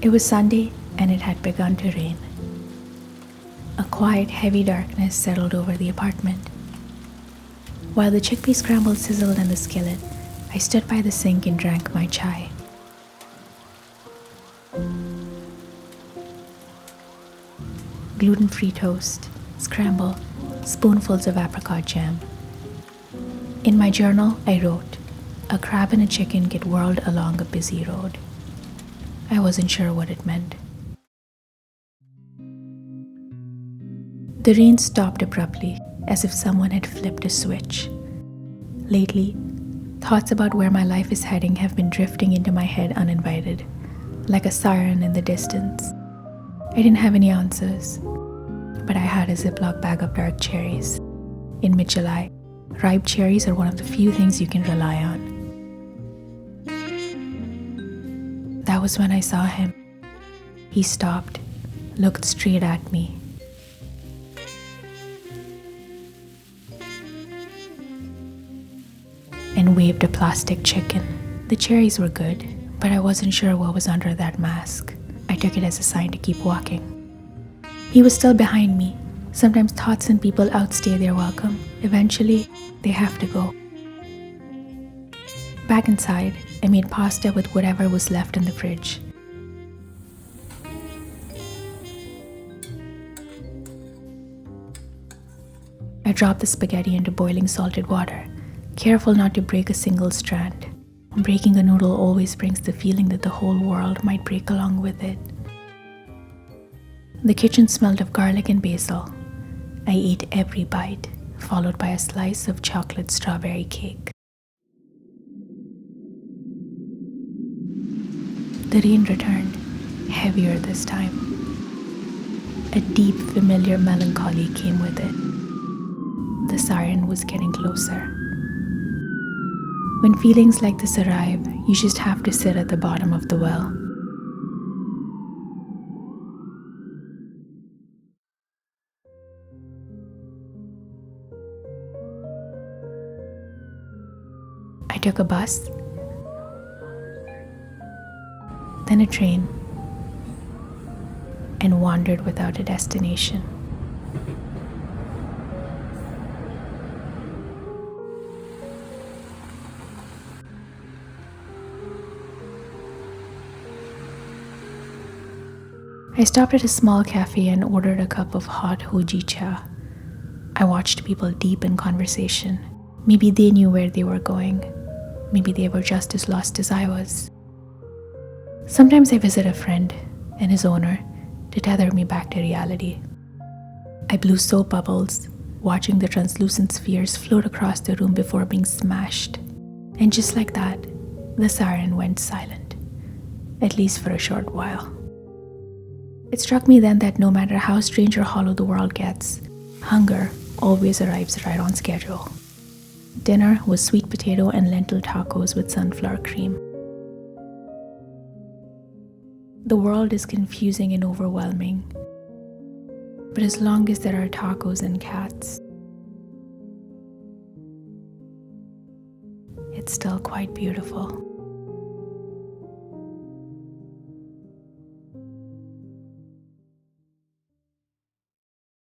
It was Sunday and it had begun to rain. A quiet, heavy darkness settled over the apartment. While the chickpea scramble sizzled in the skillet, I stood by the sink and drank my chai. Gluten-free toast, scramble, spoonfuls of apricot jam. In my journal, I wrote, "A crab and a chicken get whirled along a busy road." I wasn't sure what it meant. The rain stopped abruptly, as if someone had flipped a switch. Lately, thoughts about where my life is heading have been drifting into my head uninvited, like a siren in the distance. I didn't have any answers, but I had a Ziploc bag of dark cherries. In mid-July, ripe cherries are one of the few things you can rely on. That was when I saw him. He stopped, looked straight at me. And waved a plastic chicken. The cherries were good, but I wasn't sure what was under that mask. I took it as a sign to keep walking. He was still behind me. Sometimes thoughts and people outstay their welcome. Eventually, they have to go. Back inside, I made pasta with whatever was left in the fridge. I dropped the spaghetti into boiling salted water, careful not to break a single strand. Breaking a noodle always brings the feeling that the whole world might break along with it. The kitchen smelled of garlic and basil. I ate every bite, followed by a slice of chocolate strawberry cake. The rain returned, heavier this time. A deep, familiar melancholy came with it. The siren was getting closer. When feelings like this arrive, you just have to sit at the bottom of the well. I took a bus, then a train, and wandered without a destination. I stopped at a small cafe and ordered a cup of hot hojicha. I watched people deep in conversation. Maybe they knew where they were going. Maybe they were just as lost as I was. Sometimes I visit a friend and his owner to tether me back to reality. I blew soap bubbles, watching the translucent spheres float across the room before being smashed. And just like that, the siren went silent, at least for a short while. It struck me then that no matter how strange or hollow the world gets, hunger always arrives right on schedule. Dinner was sweet potato and lentil tacos with sunflower cream. The world is confusing and overwhelming, but as long as there are tacos and cats, it's still quite beautiful.